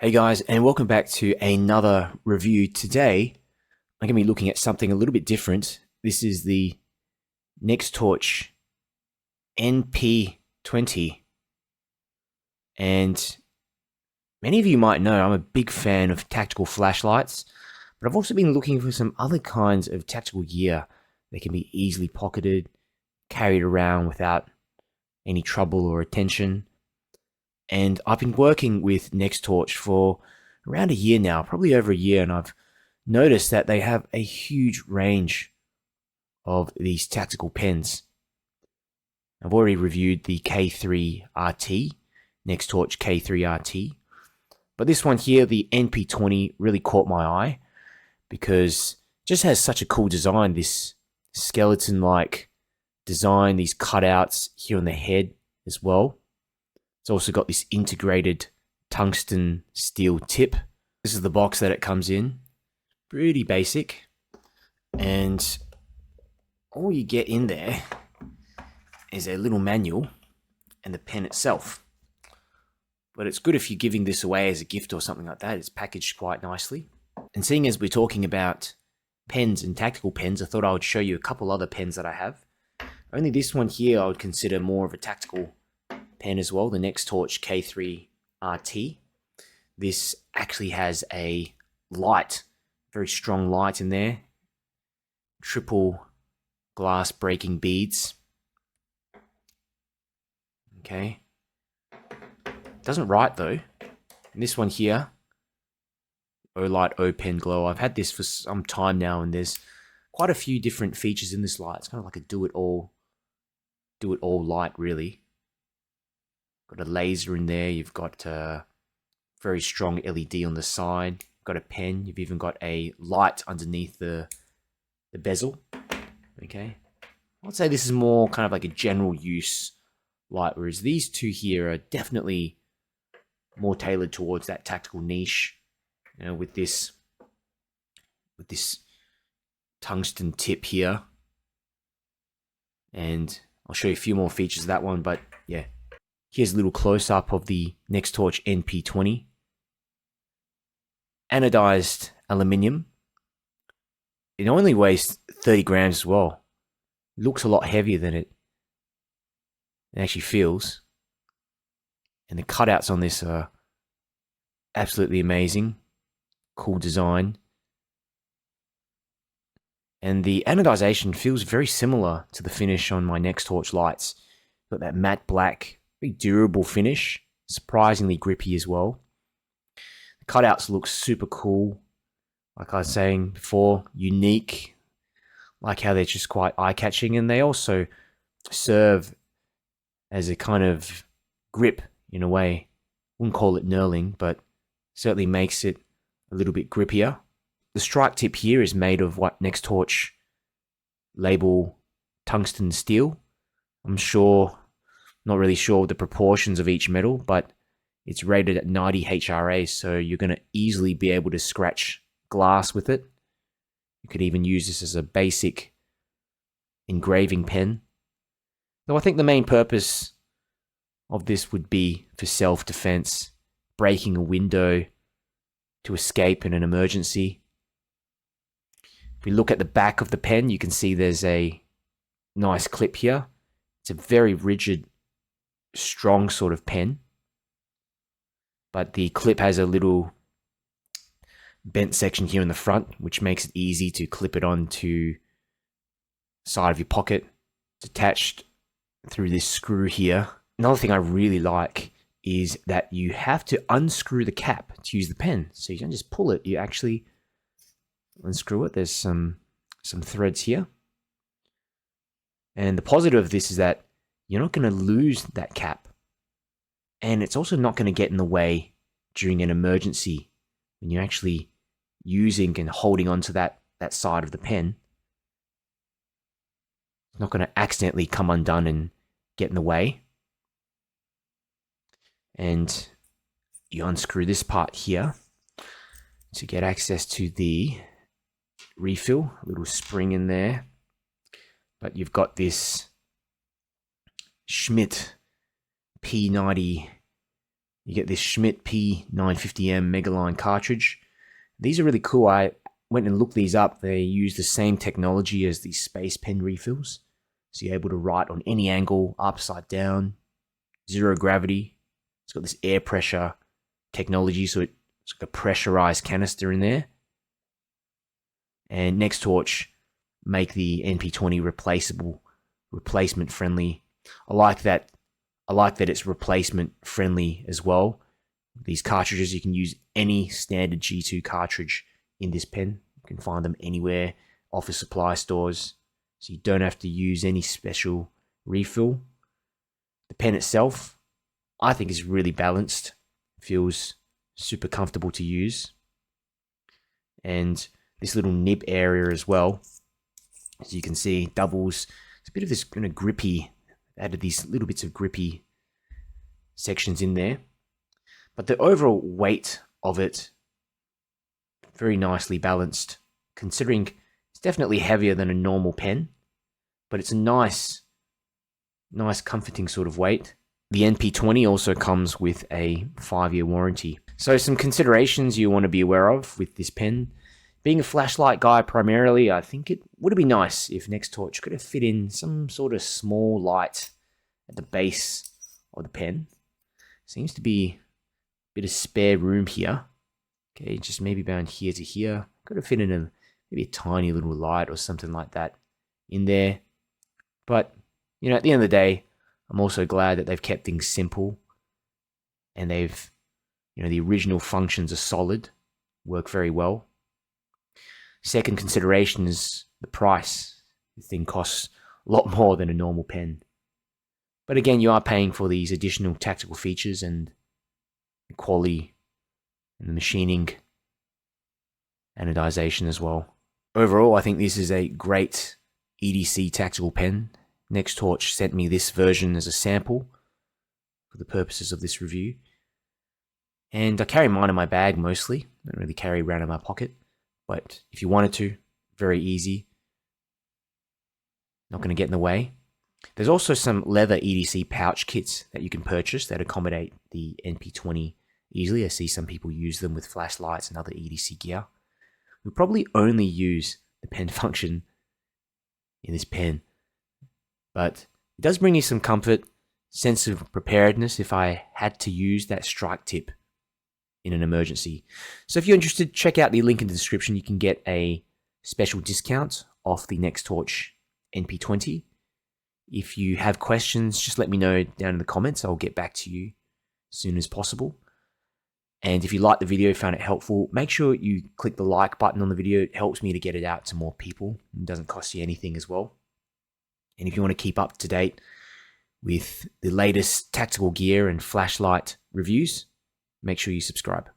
Hey guys, and welcome back to another review. Today, I'm going to be looking at something a little bit different. This is the Nextorch NP20. And many of you might know I'm a big fan of tactical flashlights, but I've also been looking for some other kinds of tactical gear that can be easily pocketed, carried around without any trouble or attention. And I've been working with Nextorch for around a year now, probably over a year, and I've noticed that they have a huge range of these tactical pens. I've already reviewed the K3RT, Nextorch K3RT, but this one here, the NP20, really caught my eye because it just has such a cool design, this skeleton-like design, these cutouts here on the head as well. It's also got this integrated tungsten steel tip. This is the box that it comes in. Pretty basic. And all you get in there is a little manual and the pen itself. But it's good if you're giving this away as a gift or something like that. It's packaged quite nicely. And seeing as we're talking about pens and tactical pens, I thought I would show you a couple other pens that I have. Only this one here I would consider more of a tactical pen as well, the Nextorch K3RT. This actually has a light, very strong light in there. Triple glass breaking beads. Okay. Doesn't write though. And this one here, O-Light O-Pen Glow. I've had this for some time now and there's quite a few different features in this light. It's kind of like a do-it-all light really. Got a laser in there, you've got a very strong LED on the side, got a pen, you've even got a light underneath the bezel. Okay, I'd say this is more kind of like a general use light, whereas these two here are definitely more tailored towards that tactical niche, you know, with this tungsten tip here. And I'll show you a few more features of that one, but yeah. Here's a little close-up of the Nextorch NP20. Anodized aluminium. It only weighs 30 grams as well. It looks a lot heavier than it actually feels. And the cutouts on this are absolutely amazing. Cool design. And the anodization feels very similar to the finish on my Nextorch lights. Got that matte black, very durable finish, surprisingly grippy as well. The cutouts look super cool. Like I was saying before, unique. Like how they're just quite eye-catching, and they also serve as a kind of grip in a way. Wouldn't call it knurling, but certainly makes it a little bit grippier. The strike tip here is made of what Nextorch label tungsten steel. Not really sure the proportions of each metal, but it's rated at 90 HRA, so you're going to easily be able to scratch glass with it. You could even use this as a basic engraving pen. Though I think the main purpose of this would be for self-defense, breaking a window to escape in an emergency. If we look at the back of the pen, you can see there's a nice clip here. It's a very rigid, strong sort of pen, but the clip has a little bent section here in the front, which makes it easy to clip it onto the side of your pocket. It's attached through this screw here. Another thing I really like is that you have to unscrew the cap to use the pen, so you don't just pull it, you actually unscrew it. There's some threads here, and the positive of this is that you're not going to lose that cap. And it's also not going to get in the way during an emergency when you're actually using and holding onto that side of the pen. It's not going to accidentally come undone and get in the way. And you unscrew this part here to get access to the refill, a little spring in there. But you've got this Schmidt P90 You get this Schmidt P950M Megaline cartridge. These are really cool. I went and looked these up. They use the same technology as the space pen refills. So you're able to write on any angle, upside down, zero gravity. It's got this air pressure technology, so it's like a pressurized canister in there. And Nextorch make the NP20 replacement friendly. I like that it's replacement friendly as well. These cartridges, you can use any standard G2 cartridge in this pen. You can find them anywhere, office supply stores, so you don't have to use any special refill. The pen itself, I think, is really balanced. Feels super comfortable to use. And this little nib area as well, as you can see, doubles. It's a bit of this kind of grippy, added these little bits of grippy sections in there. But the overall weight of it, very nicely balanced, considering it's definitely heavier than a normal pen, but it's a nice comforting sort of weight. The NP20 also comes with a 5-year warranty. So some considerations you want to be aware of with this pen. Being a flashlight guy primarily, I think it would be nice if Nextorch could have fit in some sort of small light at the base of the pen. Seems to be a bit of spare room here. Okay, just maybe down here to here. Could have fit in maybe a tiny little light or something like that in there. But, you know, at the end of the day, I'm also glad that they've kept things simple, and they've, you know, the original functions are solid, work very well. Second consideration is the price. The thing costs a lot more than a normal pen. But again, you are paying for these additional tactical features and the quality and the machining, anodization as well. Overall, I think this is a great EDC tactical pen. Nextorch sent me this version as a sample for the purposes of this review. And I carry mine in my bag mostly. I don't really carry it around in my pocket. But if you wanted to, very easy. Not going to get in the way. There's also some leather EDC pouch kits that you can purchase that accommodate the NP20 easily. I see some people use them with flashlights and other EDC gear. We'll probably only use the pen function in this pen, but it does bring you some comfort, sense of preparedness if I had to use that strike tip in an emergency. So if you're interested, check out the link in the description. You can get a special discount off the Nextorch NP20. If you have questions, just let me know down in the comments. I'll get back to you as soon as possible. And if you liked the video, found it helpful, make sure you click the like button on the video. It helps me to get it out to more people. It doesn't cost you anything as well. And if you want to keep up to date with the latest tactical gear and flashlight reviews, make sure you subscribe.